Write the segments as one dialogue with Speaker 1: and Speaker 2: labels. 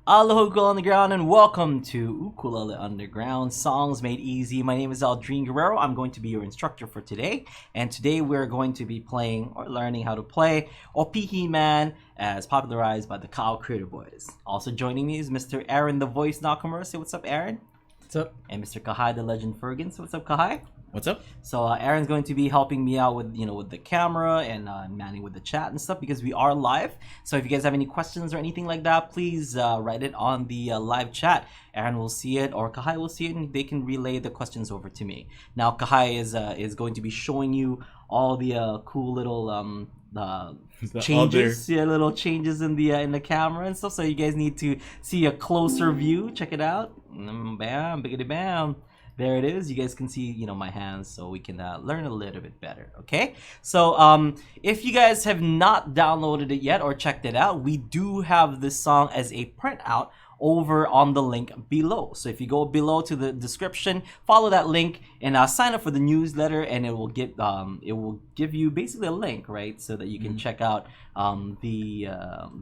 Speaker 1: Aloha Ukulele Underground and welcome to Ukulele Underground Songs Made Easy. My name is Aldrine Guerrero. I'm going to be your instructor for today. And today we're going to be playing or learning how to play Opihi Man as popularized by the Kyle Creator Boys. Also joining me is Mr. Aaron the Voice Nakamura. Say what's up, Aaron.
Speaker 2: What's up?
Speaker 1: And Mr. Kahai the Legend Fergan. So what's up, Kahai?
Speaker 2: What's up?
Speaker 1: So Aaron's going to be helping me out with with the camera and manning with the chat and stuff because we are live. So if you guys have any questions or anything like that, please write it on the live chat. Aaron will see it or Kahai will see it, and they can relay the questions over to me. Now Kahai is going to be showing you all the cool little changes, little changes in the camera and stuff. So you guys need to see a closer view. Check it out. Bam, biggity bam. There it is. You guys can see, my hands, so we can learn a little bit better, okay? So, if you guys have not downloaded it yet or checked it out, we do have this song as a printout over on the link below. So if you go below to the description, follow that link and sign up for the newsletter, and it will give you basically a link, right, so that you can check out the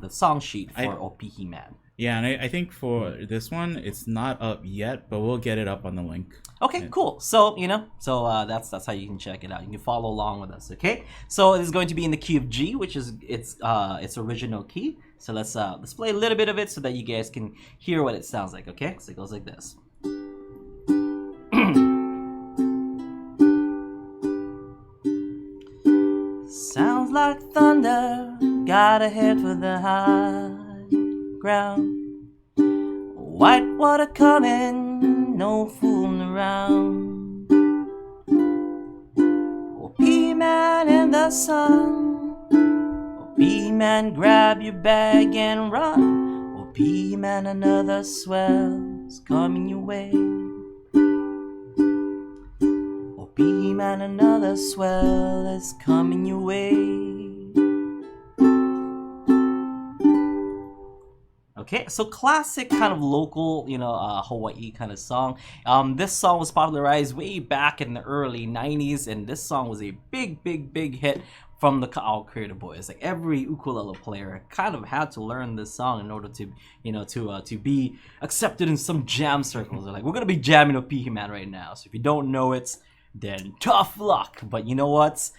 Speaker 1: song sheet for Opihi Man.
Speaker 2: Yeah, and I think for this one, it's not up yet, but we'll get it up on the link.
Speaker 1: Okay, cool. So, that's how you can check it out. You can follow along with us, okay? So it is going to be in the key of G, which is its original key. So let's play a little bit of it so that you guys can hear what it sounds like, okay? So it goes like this. Sounds like thunder, gotta head for the high ground. White water coming, no fooling around. Opihi Man in the sun. Opihi Man, grab your bag and run. Opihi Man, another swell's coming your way. Opihi Man, another swell is coming your way. Okay, so classic kind of local, Hawaii kind of song. This song was popularized way back in the early 90s, and this song was a big hit from the Ka'au Creator Boys. Like every ukulele player kind of had to learn this song in order to, to be accepted in some jam circles. They're like, we're gonna be jamming Opihi Man right now. So if you don't know it, then tough luck. But you know what?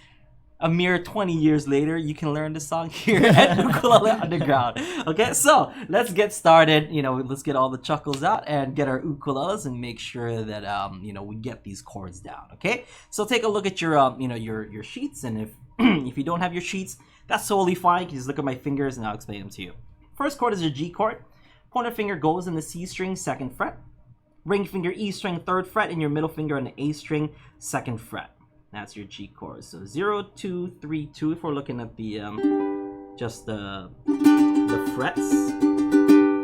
Speaker 1: A mere 20 years later, you can learn the song here at Ukulele Underground. Okay, so let's get started. Let's get all the chuckles out and get our ukuleles and make sure that we get these chords down. Okay, so take a look at your your sheets, and if if you don't have your sheets, that's totally fine. You can just look at my fingers and I'll explain them to you. First chord is a G chord. Pointer finger goes in the C string, 2nd fret. Ring finger E string, 3rd fret, and your middle finger on the A string, 2nd fret. That's your G chord. So 0, 2, 3, 2. If we're looking at the just the frets.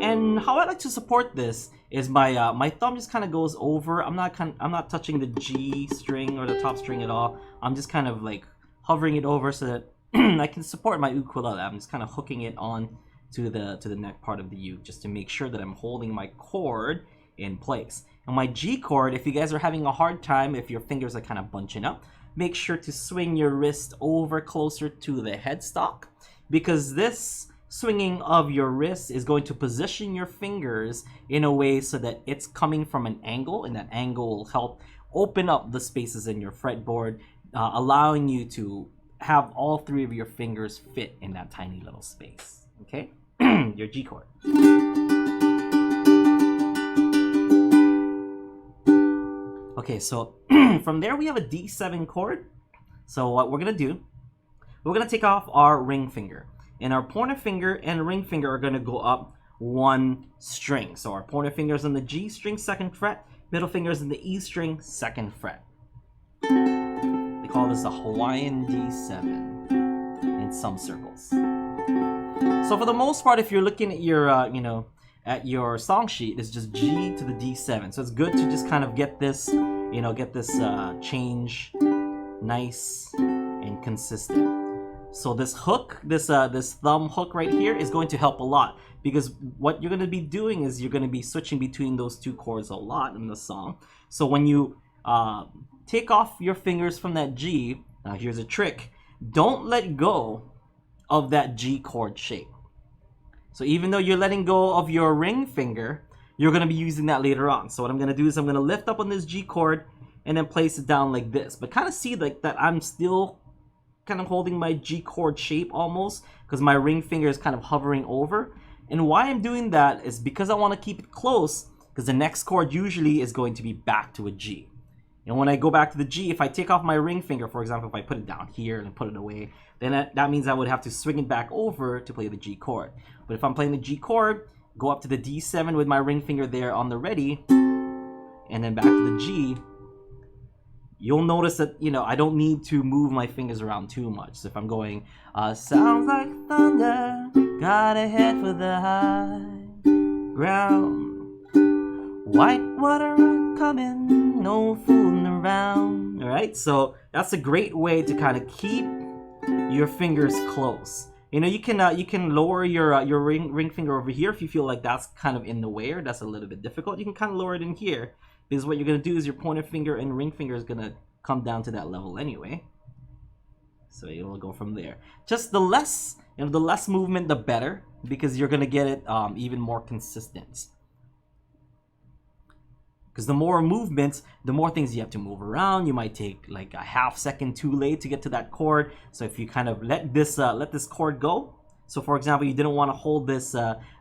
Speaker 1: And how I like to support this is my my thumb just kind of goes over. I'm not touching the G string or the top string at all. I'm just kind of like hovering it over so that I can support my ukulele. I'm just kind of hooking it on to the neck part of the uke just to make sure that I'm holding my chord in place. And my G chord, if you guys are having a hard time, if your fingers are kind of bunching up, make sure to swing your wrist over closer to the headstock, because this swinging of your wrist is going to position your fingers in a way so that it's coming from an angle, and that angle will help open up the spaces in your fretboard, allowing you to have all 3 of your fingers fit in that tiny little space. Okay? Your G chord. Okay, so from there we have a D7 chord. So what we're gonna do, we're gonna take off our ring finger, and our pointer finger and ring finger are gonna go up 1 string. So our pointer finger is on the G string, 2nd fret, middle finger is in the E string, 2nd fret. They call this a Hawaiian D7 in some circles. So for the most part, if you're looking at your at your song sheet, it's just G to the D7. So it's good to just kind of get this, change nice and consistent. So this hook, this thumb hook right here is going to help a lot, because what you're going to be doing is you're going to be switching between those 2 chords a lot in the song. So when you take off your fingers from that G, here's a trick. Don't let go of that G chord shape. So even though you're letting go of your ring finger, you're going to be using that later on. So what I'm going to do is I'm going to lift up on this G chord and then place it down like this. But kind of see like that I'm still kind of holding my G chord shape almost, because my ring finger is kind of hovering over. And why I'm doing that is because I want to keep it close, because the next chord usually is going to be back to a G. And when I go back to the G, if I take off my ring finger, for example, if I put it down here and put it away, then that means I would have to swing it back over to play the G chord. But if I'm playing the G chord, go up to the D7 with my ring finger there on the ready, and then back to the G, you'll notice that, you know, I don't need to move my fingers around too much. So if I'm going, sounds like thunder, gotta head for the high ground, white water coming, no fooling around. All right, so that's a great way to kind of keep your fingers close. You know, you can lower your ring finger over here if you feel like that's kind of in the way or that's a little bit difficult. You can kind of lower it in here, because what you're gonna do is your pointer finger and ring finger is gonna come down to that level anyway. So you'll go from there. Just the less, you know, the less movement, the better, because you're gonna get it even more consistent. Because the more movements, the more things you have to move around. You might take like a half second too late to get to that chord. So if you kind of let this chord go. So for example, you didn't want to hold this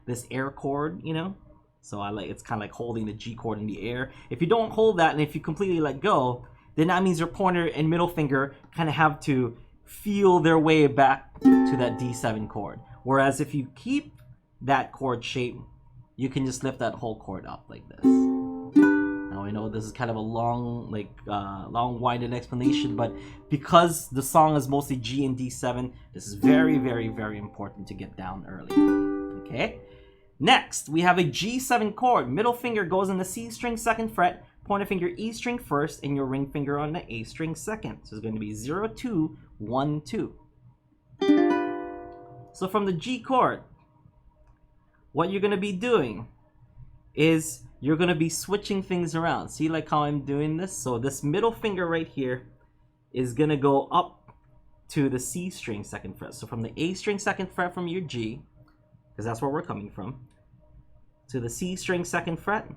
Speaker 1: this air chord, you know. So it's kind of like holding the G chord in the air. If you don't hold that, and if you completely let go, then that means your pointer and middle finger kind of have to feel their way back to that D7 chord. Whereas if you keep that chord shape, you can just lift that whole chord up like this. Now I know this is kind of a long, long-winded explanation, but because the song is mostly G and D7, this is very, very, very important to get down early. Okay? Next, we have a G7 chord. Middle finger goes on the C string 2nd fret, pointer finger E string 1st, and your ring finger on the A string 2nd. So it's going to be 0, 2, 1, 2. So from the G chord, what you're going to be doing is you're going to be switching things around. See like how I'm doing this? So this middle finger right here is going to go up to the C string 2nd fret. So from the A string 2nd fret from your G, because that's where we're coming from, to the C string 2nd fret.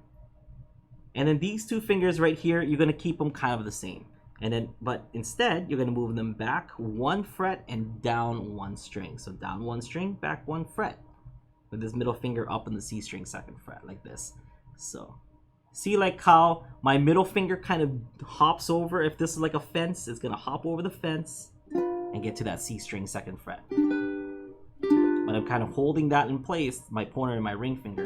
Speaker 1: And then these two fingers right here, you're going to keep them kind of the same. And then, but instead, you're going to move them back 1 fret and down 1 string. So down 1 string, back 1 fret. With this middle finger up in the C string 2nd fret, like this. So, see like how my middle finger kind of hops over. If this is like a fence, it's going to hop over the fence and get to that C string 2nd fret. But I'm kind of holding that in place, my pointer and my ring finger.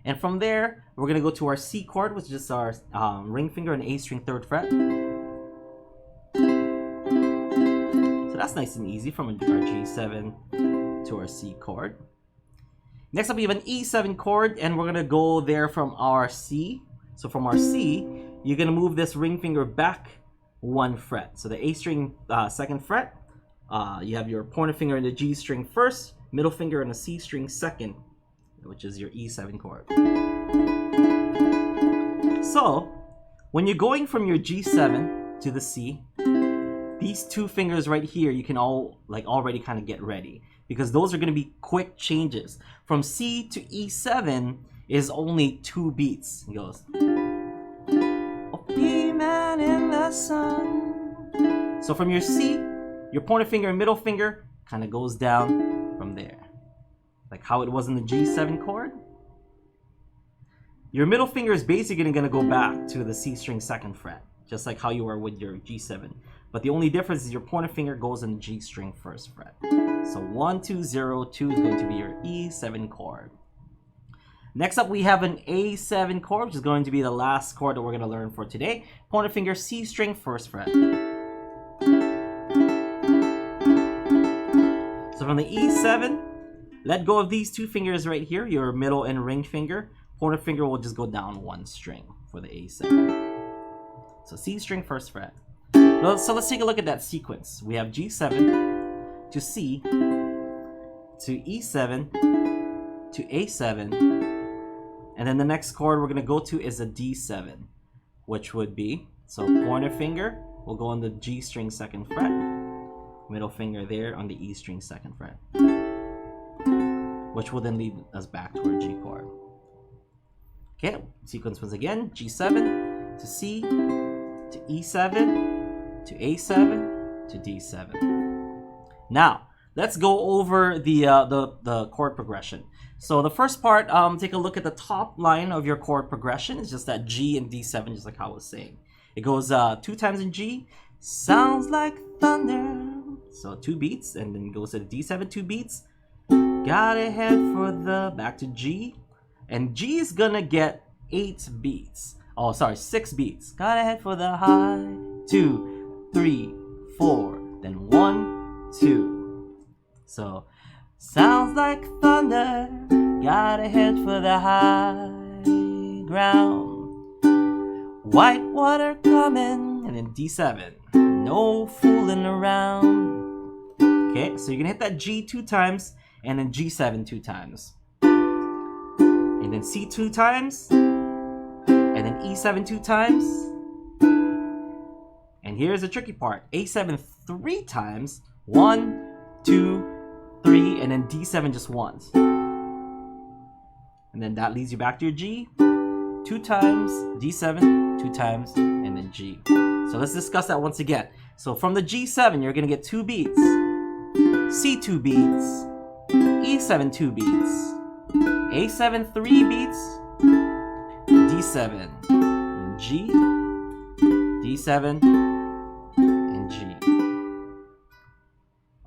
Speaker 1: And from there, we're going to go to our C chord, which is our ring finger and A string 3rd fret. So that's nice and easy from our G7 to our C chord. Next up, we have an E7 chord, and we're going to go there from our C. So from our C, you're going to move this ring finger back 1 fret. So the A string 2nd fret, you have your pointer finger in the G string 1st, middle finger in the C string 2nd, which is your E7 chord. So, when you're going from your G7 to the C, these two fingers right here, you can already kind of get ready, because those are going to be quick changes. From C to E7 is only 2 beats. It goes, Opihi Man in the sun. So from your C, your pointer finger and middle finger kind of goes down from there. Like how it was in the G7 chord. Your middle finger is basically going to go back to the C string 2nd fret, just like how you were with your G7. But the only difference is your pointer finger goes in the G string 1st fret. So 1, 2, 0, 2 is going to be your E7 chord. Next up, we have an A7 chord, which is going to be the last chord that we're going to learn for today. Pointer finger C string 1st fret. So from the E7, let go of these two fingers right here, your middle and ring finger. Pointer finger will just go down 1 string for the A7. So C string 1st fret. So let's take a look at that sequence. We have G7 to C to E7 to A7, and then the next chord we're going to go to is a D7, which would be, so pointer finger will go on the G string 2nd fret, middle finger there on the E string 2nd fret, which will then lead us back to our G chord. Okay, sequence once again: G7 to C to E7 to A7 to D7. Now let's go over the chord progression. So the first part, take a look at the top line of your chord progression. It's just that G and D7, just like how I was saying. It goes 2 times in G, sounds like thunder. So 2 beats, and then goes to the D7, 2 beats. Gotta head for the back to G, and G is gonna get 8 beats. Oh, sorry, 6 beats. Gotta head for the high, 2, 3, 4, then 1, 2. So sounds like thunder. Gotta head for the high ground. White water coming, and then D7. No fooling around. Okay, so you're gonna hit that G 2 times, and then G7 2 times. And then C 2 times, and then E7 2 times. And here's the tricky part: A7 3 times, 1, 2, 3, and then D7 just once. And then that leads you back to your G 2 times, D7 2 times, and then G. So let's discuss that once again. So from the G7, you're gonna get 2 beats, C 2 beats, E7 2 beats, A7 3 beats, D7, and G, D7, and G.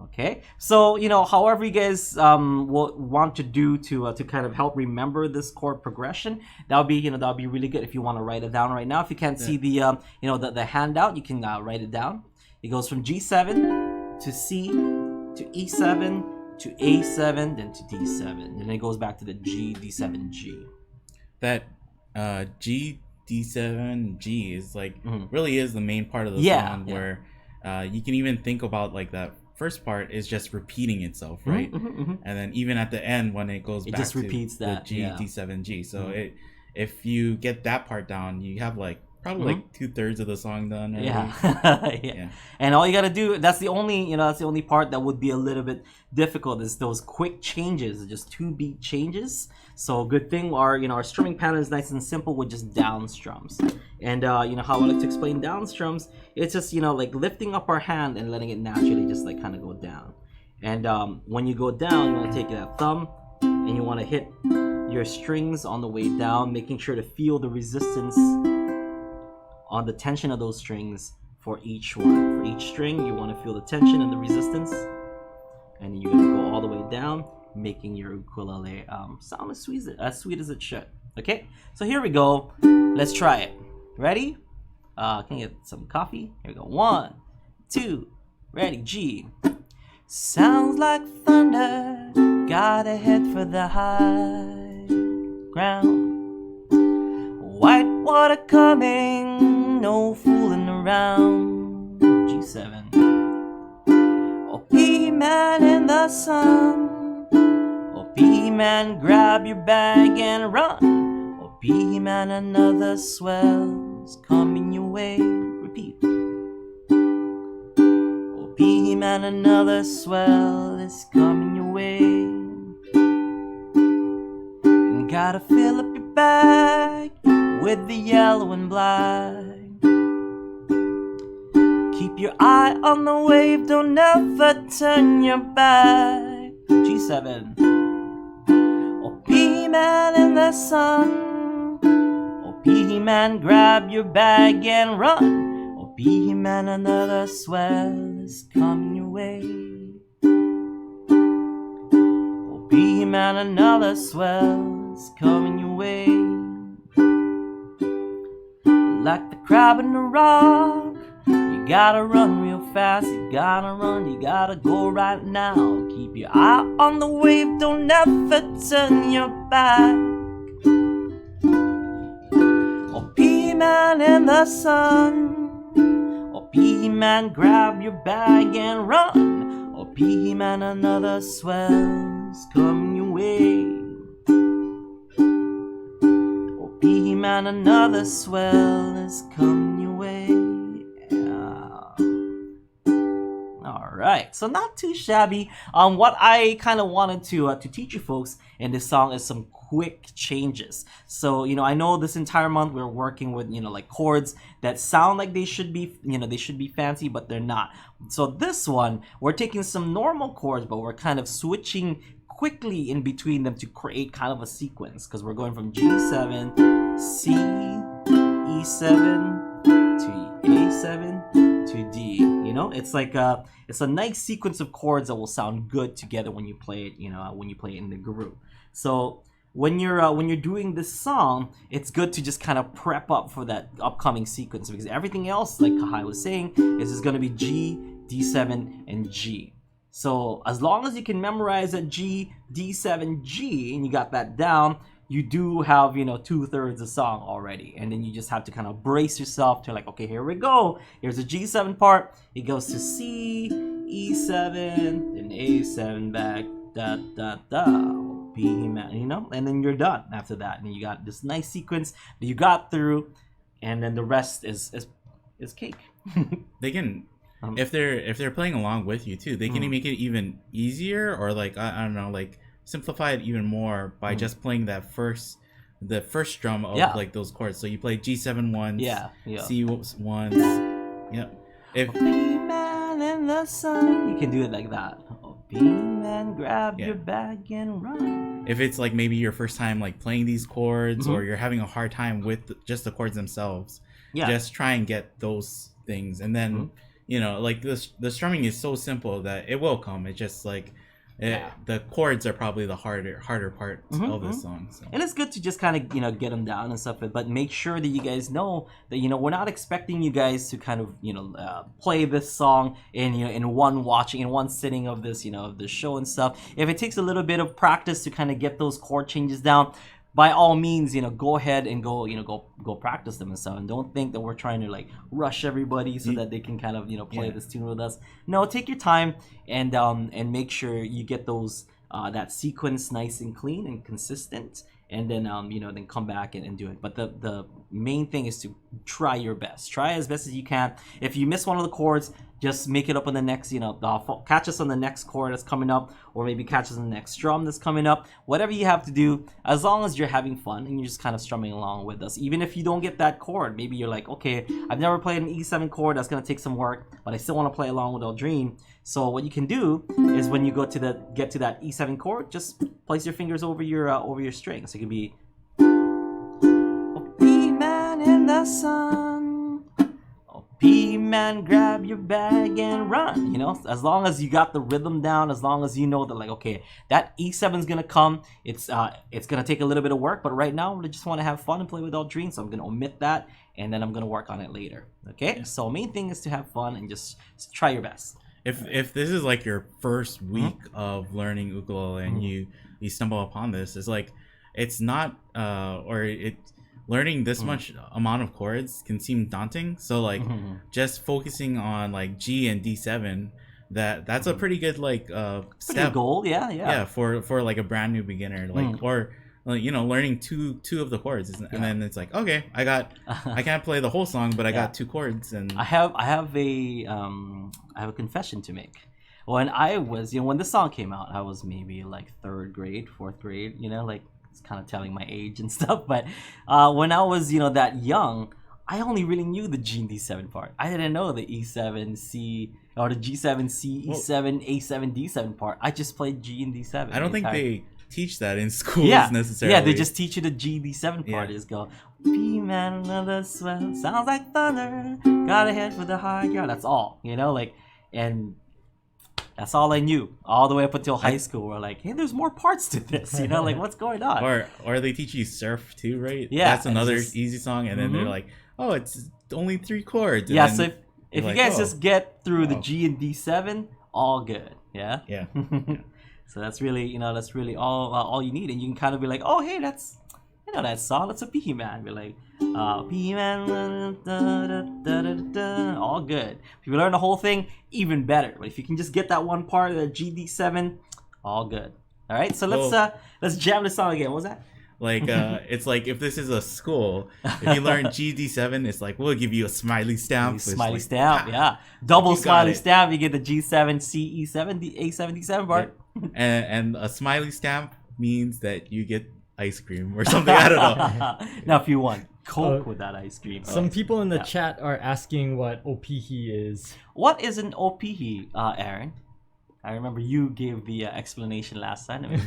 Speaker 1: Okay, so however you guys will want to do to kind of help remember this chord progression, that would be really good if you want to write it down right now. If you can't see the the handout, you can write it down. It goes from G7 to C to E7 to A7, then to D7, and then it goes back to the G, D7, G.
Speaker 2: That G, D7, G is like really is the main part of the song where you can even think about like that first part is just repeating itself, right? And then even at the end when it goes back
Speaker 1: just
Speaker 2: to
Speaker 1: repeats
Speaker 2: the
Speaker 1: that,
Speaker 2: G, D7, G. So if you get that part down, you have like probably like 2/3 of the song done. Already.
Speaker 1: Yeah. And all you gotta do, that's the only part that would be a little bit difficult, is those quick changes, just 2 beat changes. So good thing our strumming pattern is nice and simple with just down strums. And how I like to explain down strums, it's just like lifting up our hand and letting it naturally just like kind of go down. And when you go down, you want to take that thumb and you want to hit your strings on the way down, making sure to feel the resistance on the tension of those strings for each one. For each string, you want to feel the tension and the resistance, and you're gonna go all the way down, making your ukulele sound as sweet as it should. Okay, so here we go. Let's try it. Ready? Can you get some coffee? Here we go. 1, 2, ready. G. Sounds like thunder. Gotta head for the high ground. White water coming, no fooling around. G7. Opihi Man in the sun. Opihi Man, grab your bag and run. Opihi Man, another swell's coming your way. Repeat. Opihi Man, another swell is coming your way. You gotta fill up your bag with the yellow and black. Keep your eye on the wave, don't ever turn your back. G7. Opihi Man in the sun. Opihi Man, grab your bag and run. Opihi Man, another swell is coming your way. Opihi Man, another swell is coming your way. Like the crab in the rock, you gotta run real fast. You gotta run, you gotta go right now. Keep your eye on the wave, don't ever turn your back. Opihi Man in the sun. Opihi Man, grab your bag and run. Opihi Man, another swell's coming your way. Opihi Man, another swell is coming your way. Alright. right, so not too shabby. What I kind of wanted to teach you folks in this song is some quick changes. So I know this entire month we're working with like chords that sound like they should be they should be fancy, but they're not. So this one we're taking some normal chords, but we're kind of switching quickly in between them to create kind of a sequence, because we're going from G7, C, E7 to A7 to D. It's like it's a nice sequence of chords that will sound good together when you play it. When you play it in the group. So when you're doing this song, it's good to just kind of prep up for that upcoming sequence, because everything else, like Kahai was saying, is just going to be G, D7, and G. So as long as you can memorize that G, D7, G, and you got that down, you do have 2/3 of the song already. And then you just have to kind of brace yourself to like, okay, here we go. Here's the G7 part. It goes to C, E7, and A7 back, da da da. Opihi Man, and then you're done after that. And you got this nice sequence that you got through, and then the rest is cake.
Speaker 2: They can. If they're playing along with you too, they can make it even easier, or like I don't know, like simplify it even more by just playing the first strum of like those chords. So you play G7 once, C once, If
Speaker 1: Opihi Man in the sun, you can do it like that. Opihi Man, grab your bag and run.
Speaker 2: If it's like maybe your first time like playing these chords, or you're having a hard time with just the chords themselves, just try and get those things, and then. Like the strumming is so simple that it will come. It's just like the chords are probably the harder part of this song. So.
Speaker 1: And it's good to just kind of get them down and stuff, but make sure that you guys know that we're not expecting you guys to kind of play this song in one sitting of this of the show and stuff. If it takes a little bit of practice to kind of get those chord changes down, by all means, go ahead and go practice them and stuff. And don't think that we're trying to like rush everybody so that they can kind of play this tune with us. No, take your time and make sure you get those that sequence nice and clean and consistent. And then then come back and do it. But the main thing is to try your best. Try as best as you can. If you miss one of the chords, just make it up on the next, catch us on the next chord that's coming up, or maybe catch us on the next strum that's coming up. Whatever you have to do, as long as you're having fun and you're just kind of strumming along with us. Even if you don't get that chord, maybe you're like, okay, I've never played an E7 chord, that's gonna take some work, but I still want to play along with Aldrine. So what you can do is when you get to that E7 chord, just place your fingers over your string. So it could be Opihi Man in the sun. Opihi Man, grab your bag and run. As long as you got the rhythm down, as long as you know that like, okay, that E7 is gonna come. It's gonna take a little bit of work, but right now I just want to have fun and play with Aldrine, so I'm gonna omit that, and then I'm gonna work on it later. Okay. So main thing is to have fun and just try your best.
Speaker 2: If this is like your first week of learning ukulele and you stumble upon this, it's like it's not learning this much amount of chords can seem daunting. So like just focusing on like G and D7, that's a pretty good like step
Speaker 1: goal. Yeah,
Speaker 2: for like a brand new beginner, like or learning two of the chords, and then it's like, okay, I can't play the whole song, but I got 2 chords. And
Speaker 1: I have a confession to make. When I was when this song came out, I was maybe like 3rd grade, 4th grade, like it's kind of telling my age and stuff. But when I was that young, I only really knew the G and D7 part. I didn't know the E7 C or the G7 C E7 A7 D7 part. I just played G and D7.
Speaker 2: I don't think they teach that in schools necessarily.
Speaker 1: Yeah, they just teach you the G D7 part. Is go Opihi Man, another swell, sounds like thunder, got a head for the high ground. That's all, and that's all I knew all the way up until high school. We're like, hey, there's more parts to this, like what's going on?
Speaker 2: Or they teach you surf too, right?
Speaker 1: Yeah,
Speaker 2: that's another easy song, and then they're like, oh, it's only 3 chords. And
Speaker 1: so if you guys just get through the G and D7, all good. Yeah. So that's really all you need, and you can kind of be like, oh, hey, that's that song, that's Opihi Man. Be like, Opihi Man, all good. If you learn the whole thing, even better. But if you can just get that one part of the GD7, all good. All right, so let's jam this song again. What was that?
Speaker 2: Like it's like if this is a school, if you learn GD7, it's like we'll give you a smiley stamp.
Speaker 1: Smiley
Speaker 2: like,
Speaker 1: stamp, yeah. Double smiley
Speaker 2: it.
Speaker 1: stamp. You get the G7, CE7, the A77 part.
Speaker 2: Yeah. And a smiley stamp means that you get ice cream or something. I don't know.
Speaker 1: Now, if you want Coke with that ice cream.
Speaker 3: Some people in the chat are asking what Opihi is.
Speaker 1: What is an Opihi, Aaron? I remember you gave the explanation last time. I mean,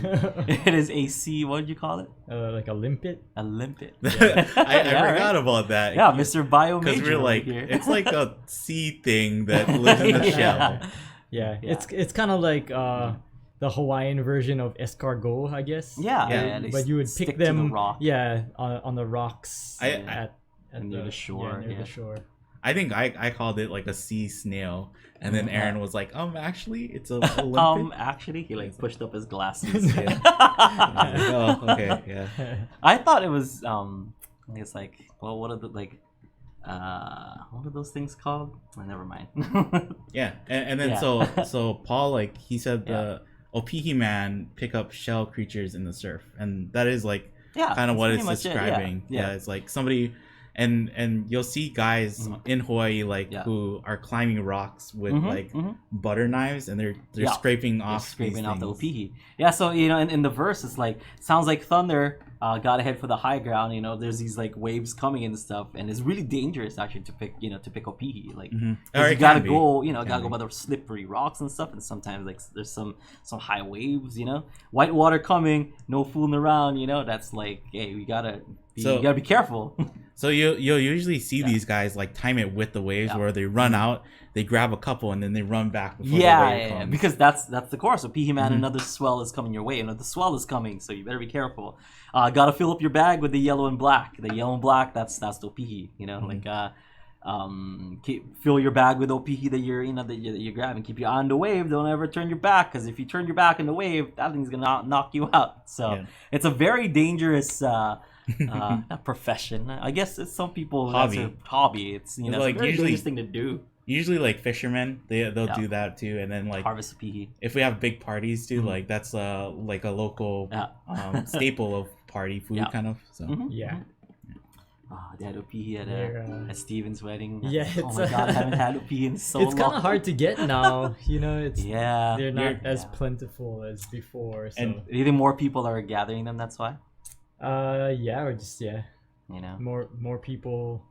Speaker 1: it is a C. What did you call it?
Speaker 3: Like a limpet.
Speaker 1: A limpet.
Speaker 2: I forgot about that.
Speaker 1: Yeah, Mr. Bio
Speaker 2: Because
Speaker 1: Major
Speaker 2: we're like,
Speaker 1: here.
Speaker 2: it's like a sea thing that lives in the shell.
Speaker 3: Yeah, it's kind of like the Hawaiian version of escargot, I guess.
Speaker 1: Yeah.
Speaker 3: But you would
Speaker 1: stick
Speaker 3: pick
Speaker 1: to
Speaker 3: them.
Speaker 1: the rock.
Speaker 3: Yeah, on the rocks
Speaker 1: Near the shore.
Speaker 3: Yeah, near the shore.
Speaker 2: I think I called it like a sea snail, and then Aaron was like, actually, it's a limpet.
Speaker 1: Actually, he like pushed up his glasses.
Speaker 2: Oh, okay, yeah.
Speaker 1: I thought it was it's like, well, what are the like what are those things called? Oh, never mind.
Speaker 2: Yeah, and then so Paul, like he said, the Opihi Man pick up shell creatures in the surf, and that is like kind of what it's describing. Yeah, it's like somebody. And you'll see guys in Hawaii who are climbing rocks with butter knives, and they're scraping off
Speaker 1: the Opihi. Yeah, so in the verse it's like sounds like thunder got ahead for the high ground. There's these like waves coming and stuff, and it's really dangerous actually to pick Opihi. Like you gotta go gotta go by the slippery rocks and stuff, and sometimes like there's some high waves. White water coming, no fooling around. That's like, hey, you gotta be careful.
Speaker 2: So you'll usually see these guys like time it with the waves where they run out, they grab a couple, and then they run back before the wave comes.
Speaker 1: Because that's the chorus. So Opihi Man, another swell is coming your way. The swell is coming, so you better be careful. Gotta fill up your bag with the yellow and black. The yellow and black, that's the Opihi. Fill your bag with Opihi that you're grabbing. Keep your eye on the wave. Don't ever turn your back, because if you turn your back in the wave, that thing's gonna knock you out. So it's a very dangerous. Not profession. I guess it's some people hobby. It's it's like a very dangerous thing to do.
Speaker 2: Usually like fishermen, they'll do that too, and then like
Speaker 1: harvest Opihi.
Speaker 2: If we have big parties too, like that's like a local staple of party food kind of. So
Speaker 3: yeah.
Speaker 1: They had Opihi at Steven's wedding.
Speaker 3: Yeah,
Speaker 1: oh my god, I haven't had Opihi in so long.
Speaker 3: It's kind of hard to get now. It's they're not as plentiful as before. So.
Speaker 1: And do you think more people are gathering them? That's why.
Speaker 3: Or just more people,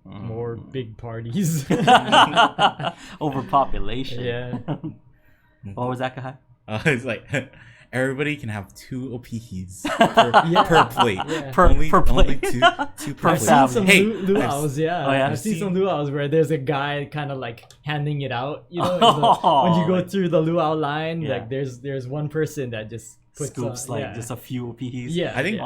Speaker 3: more big parties.
Speaker 1: Overpopulation.
Speaker 3: Yeah.
Speaker 1: What was that, Kahai?
Speaker 2: It's like everybody can have 2 Opihis per plate.
Speaker 1: Yeah. Per plate.
Speaker 2: Only two per
Speaker 3: plate. I've seen some luau's, I've seen some luau's where there's a guy kind of like handing it out. When you go through the luau line, like there's one person that just
Speaker 1: scoops just a few Opihis.
Speaker 2: Yeah, I think.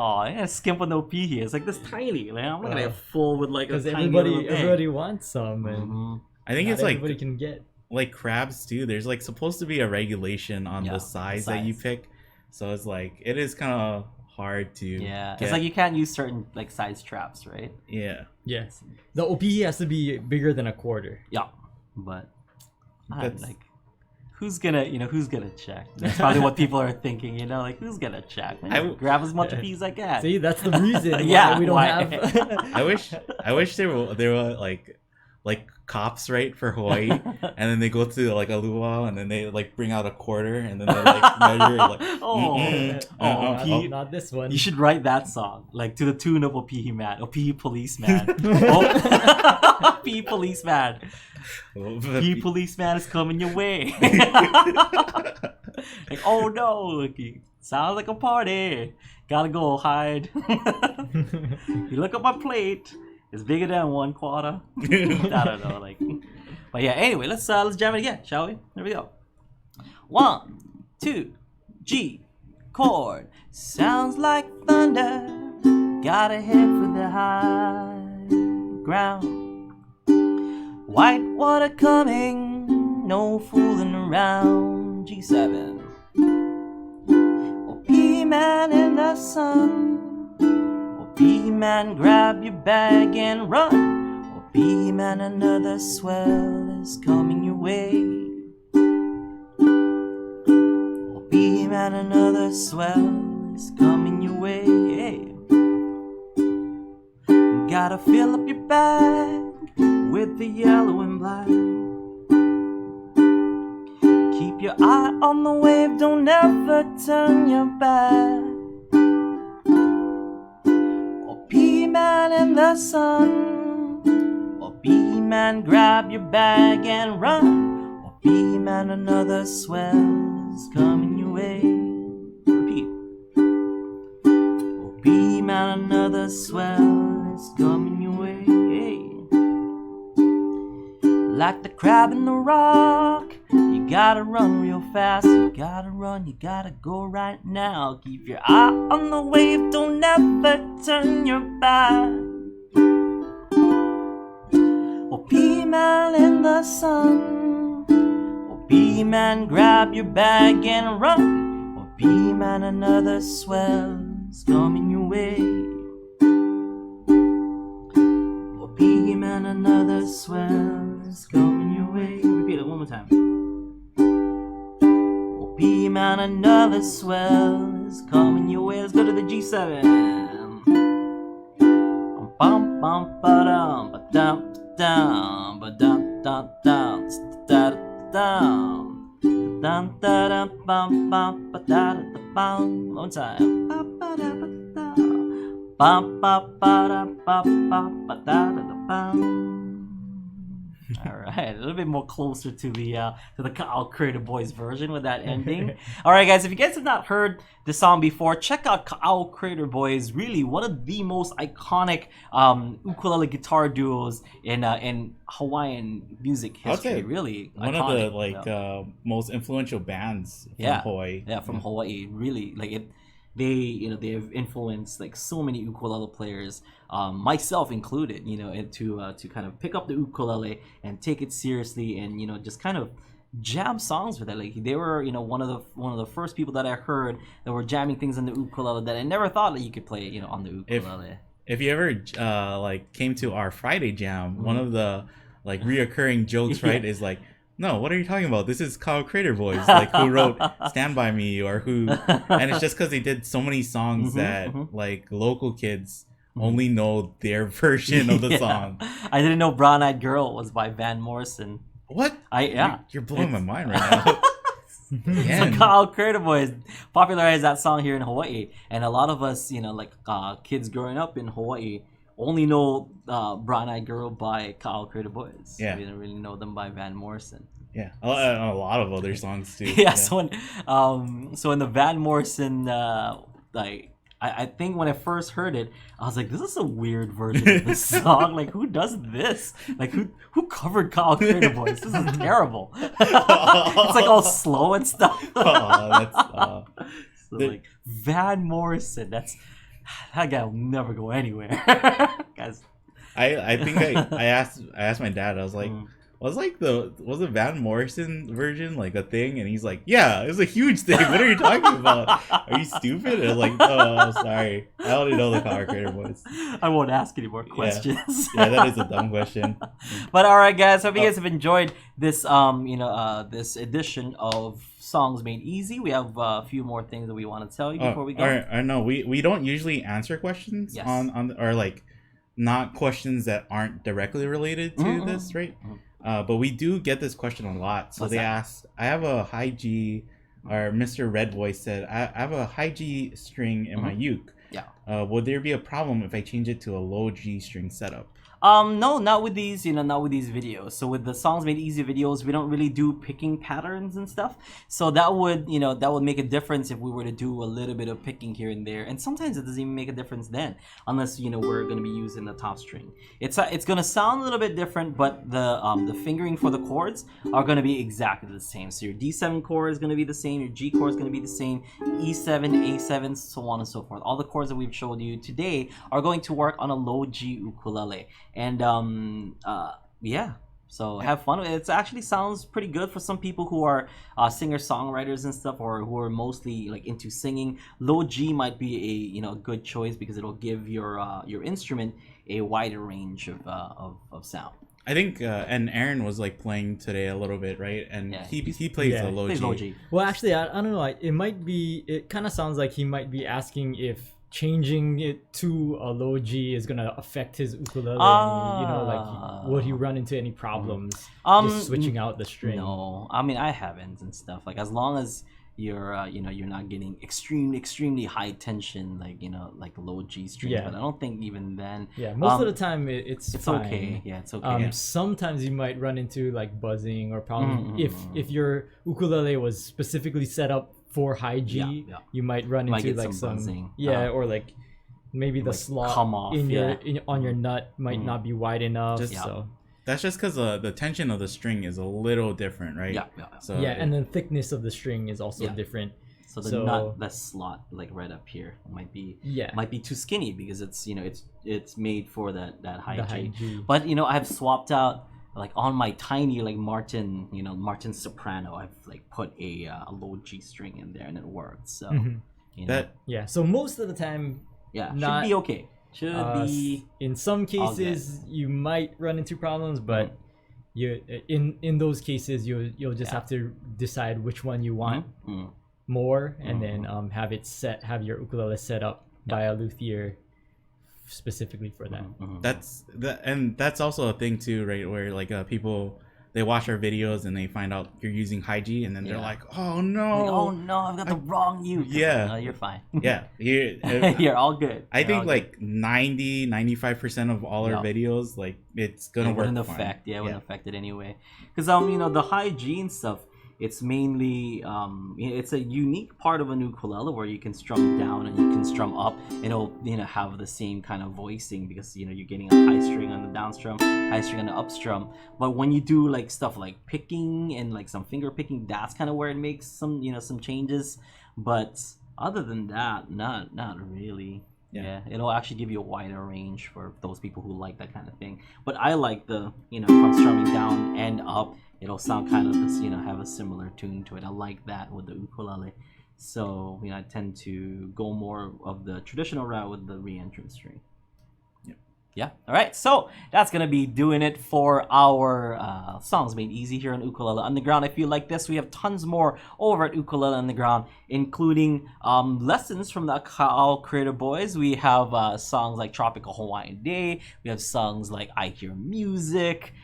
Speaker 1: Skimp on the Opihi. It's like this tiny. Like, I'm not gonna get full with like a tiny.
Speaker 3: Because everybody wants some, and
Speaker 2: I think it's
Speaker 3: everybody can get
Speaker 2: like crabs too. There's like supposed to be a regulation on the size that you pick, so it's like it is kind of hard to.
Speaker 1: Yeah, it's like you can't use certain like size traps, right?
Speaker 2: Yeah.
Speaker 3: Yes. The Opihi has to be bigger than a quarter.
Speaker 1: Yeah, but like. Who's gonna check? That's probably what people are thinking, like who's gonna check? Grab as much Opihis as I can.
Speaker 3: See, that's the reason why we don't have.
Speaker 2: I wish there were like cops, right, for Hawaii, and then they go to like a luau, and then they like bring out a quarter, and then they like measure like.
Speaker 3: Not this one.
Speaker 1: You should write that song like to the tune of Opihi Man, Opihi Policeman, Opihi Policeman. Opihi Policeman is coming your way. Like, oh no, sounds like a party. Gotta go hide. You look at my plate. It's bigger than 1 quarter. I don't know, but yeah. Anyway, let's jam it again, shall we? There we go. 1, 2, G, chord. Sounds like thunder. Gotta head for the high ground. White water coming, no fooling around. G7. Opihi Man in the sun. Opihi Man, grab your bag and run. Opihi Man, another swell is coming your way. Opihi Man, another swell is coming your way. Gotta fill up your bag with the yellow and black. Keep your eye on the wave, don't ever turn your back. Opihi Man in the sun, Opihi Man, grab your bag and run. Opihi Man, another swell is coming your way. Repeat. Opihi Man, another swell is coming your way. Like the crab in the rock, you gotta run real fast. You gotta run, you gotta go right now. Keep your eye on the wave, don't ever turn your back. Opihi Man in the sun, Opihi Man, grab your bag and run. Opihi Man, another swell is coming your way. Opihi Man, another swell is coming your way. Repeat it one more time. Opihi Man, another swell is coming your way. Let's go to the G7. Bum bum ba dum ba dum dum ba dum dum dum da dum dum da dum bum bum ba da da bum. One time. Ba ba da ba da. Bum ba ba da ba ba da da bum. All right, a little bit more closer to the Ka'au Crater Boys version with that ending. All right, guys, if you guys have not heard this song before, check out Ka'au Crater Boys. Really, one of the most iconic ukulele guitar duos in Hawaiian music history. Really,
Speaker 2: one
Speaker 1: iconic,
Speaker 2: of the most influential bands from Hawaii.
Speaker 1: Yeah, from Hawaii. Really, like it. They have influenced like so many ukulele players, myself included, and to kind of pick up the ukulele and take it seriously and just kind of jam songs with it. Like they were one of the first people that I heard that were jamming things on the ukulele that I never thought that you could play on the ukulele.
Speaker 2: If you ever came to our Friday jam, one of the reoccurring jokes, right, is like, no, what are you talking about? This is Ka'au Crater Boys, who wrote Stand By Me, or who, and it's just because they did so many songs that local kids only know their version of the song.
Speaker 1: I didn't know Brown Eyed Girl was by Van Morrison.
Speaker 2: What? You're blowing my mind right now.
Speaker 1: So Ka'au Crater Boys popularized that song here in Hawaii, and a lot of us, kids growing up in Hawaii, only know Brown Eyed Girl by Ka'au Crater Boys.
Speaker 2: Yeah.
Speaker 1: We didn't really know them by Van Morrison.
Speaker 2: Yeah, a lot of other songs too.
Speaker 1: So in the Van Morrison, I think when I first heard it, I was like, this is a weird version of this song. Like, who does this? Like, who covered Ka'au Crater Boys? This is terrible. It's like all slow and stuff. Van Morrison, that guy will never go anywhere. Guys,
Speaker 2: I think I asked my dad. I was like, was the Van Morrison version a thing? And he's like, yeah, it was a huge thing. What are you talking about? Are you stupid? And I was like, oh, sorry, I only know the Ka'au Crater Boys.
Speaker 1: I won't ask any more questions.
Speaker 2: Yeah, that is a dumb question.
Speaker 1: But all right, guys, hope you guys have enjoyed this this edition of Songs Made Easy. We have a few more things that we want to tell you before we go.
Speaker 2: No, we don't usually answer questions on or not questions that aren't directly related to this, right? But we do get this question a lot. So they ask, I have a high G, or Mr. Red Voice said, I have a high G string in my uke. Yeah. Would there be a problem if I change it to a low G string setup?
Speaker 1: No, not with these, not with these videos. So with the Songs Made Easy videos, we don't really do picking patterns and stuff. So that would make a difference if we were to do a little bit of picking here and there. And sometimes it doesn't even make a difference then, unless we're going to be using the top string. It's going to sound a little bit different, but the fingering for the chords are going to be exactly the same. So your D7 chord is going to be the same, your G chord is going to be the same, E7, A7, so on and so forth. All the chords that we've showed you today are going to work on a low G ukulele. And so have fun with it. It actually sounds pretty good for some people who are singer-songwriters and stuff, or who are mostly into singing. Low G might be a good choice because it'll give your instrument a wider range of sound.
Speaker 2: I think and Aaron was like playing today a little bit, right? And he plays the low G.
Speaker 3: Well, actually, I don't know. It might be. It kind of sounds like he might be asking if changing it to a low G is gonna affect his ukulele. Like would he run into any problems just switching out the string?
Speaker 1: No, I mean I haven't and stuff. Like as long as you're you're not getting extremely high tension like low G strings, but I don't think even then
Speaker 3: most of the time it's fine.
Speaker 1: Okay. It's okay.
Speaker 3: Sometimes you might run into like buzzing or problems if your ukulele was specifically set up for high G. You might run into like some buzzing. Or like maybe the slot
Speaker 1: come off,
Speaker 3: on your nut might not be wide enough. So
Speaker 2: that's just because the tension of the string is a little different, right?
Speaker 3: So and the thickness of the string is also different.
Speaker 1: So the nut, the slot, like right up here, might be too skinny because it's it's made for that high G. But I've swapped out like on my tiny like Martin soprano. I've like put a low G string in there and it worked. So
Speaker 3: so most of the time,
Speaker 1: should be okay. Should be.
Speaker 3: In some cases you might run into problems, but you in those cases you'll just have to decide which one you want more, and then have your ukulele set up by a luthier specifically for that.
Speaker 2: That's also a thing too, right? Where like people, they watch our videos and they find out you're using high G, and then they're like, "Oh no,
Speaker 1: I've got the wrong uke."
Speaker 2: No,
Speaker 1: you're fine.
Speaker 2: You're
Speaker 1: all good.
Speaker 2: I think like 90-95% of all our videos, like it's gonna work.
Speaker 1: Wouldn't affect it anyway, because the high G and stuff. It's mainly it's a unique part of an ukulele where you can strum down and you can strum up, and it'll have the same kind of voicing because you're getting a high string on the down strum, high string on the up strum. But when you do like stuff like picking and like some finger picking, that's kind of where it makes some some changes. But other than that, not really. It'll actually give you a wider range for those people who like that kind of thing. But I like the if I'm strumming down and up, it'll sound kind of this have a similar tune to it. I like that with the ukulele. So I tend to go more of the traditional route with the re-entrant string. Yeah. All right. So that's going to be doing it for our Songs Made Easy here on Ukulele Underground. If you like this, we have tons more over at Ukulele Underground, including lessons from the Ka'au Creative Boys. We have songs like Tropical Hawaiian Day. We have songs like I Hear Music.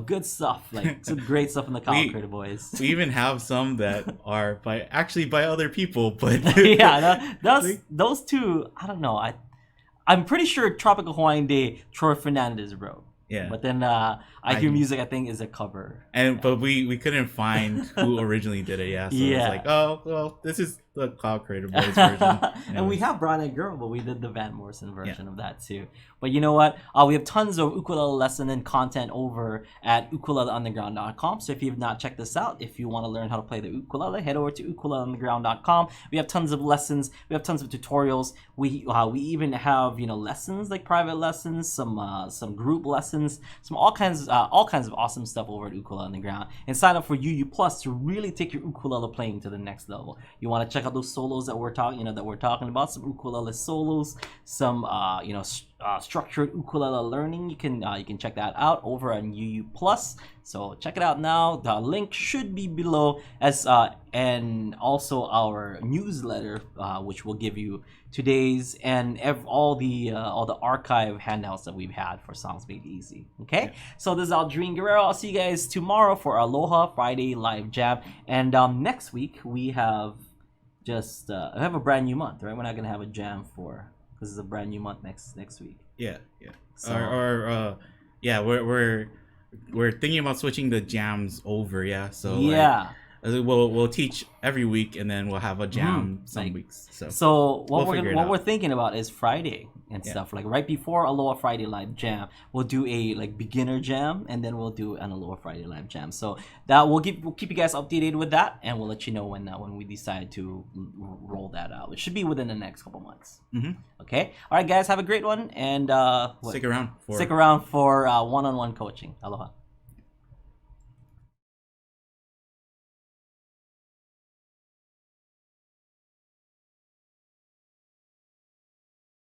Speaker 1: Good stuff. Like some great stuff from the Ka'au Creative Boys.
Speaker 2: We even have some that are by other people, but
Speaker 1: those two, I don't know. I'm pretty sure Tropical Hawaiian Day, Troy Fernandez wrote.
Speaker 2: Yeah.
Speaker 1: But then I Hear Music, I think, is a cover.
Speaker 2: But we couldn't find who originally did it. So it's like, oh, well, this is the Cloud Creator Boys version.
Speaker 1: And we have Brown Eyed Girl, but we did the Van Morrison version of that too. But you know what? We have tons of ukulele lesson and content over at ukuleleunderground.com. So if you have not checked this out, if you want to learn how to play the ukulele, head over to ukuleleunderground.com. We have tons of lessons. We have tons of tutorials. We even have lessons like private lessons, some group lessons, some all kinds of awesome stuff over at Ukulele Underground. And sign up for UU Plus to really take your ukulele playing to the next level. You want to check out those solos that we're talking about, some ukulele solos, some structured ukulele learning. You can check that out over on UU Plus. So check it out now. The link should be below, and also our newsletter, which will give you today's and all the archive handouts that we've had for Songs Made Easy. Okay, so this is Aldrine Guerrero. I'll see you guys tomorrow for Aloha Friday Live Jam, and next week we have I have a brand new month, right? We're not gonna have a jam because it's a brand new month next week.
Speaker 2: So, we're thinking about switching the jams over. So we'll teach every week, and then we'll have a jam some weeks.
Speaker 1: So what we're thinking about is Friday and stuff, like right before Aloha Friday Live Jam, we'll do a beginner jam, and then we'll do an Aloha Friday Live Jam. So that we'll keep you guys updated with that, and we'll let you know when we decide to roll that out. It should be within the next couple months. Okay. All right, guys, have a great one, and
Speaker 2: stick around for
Speaker 1: one-on-one coaching. Aloha.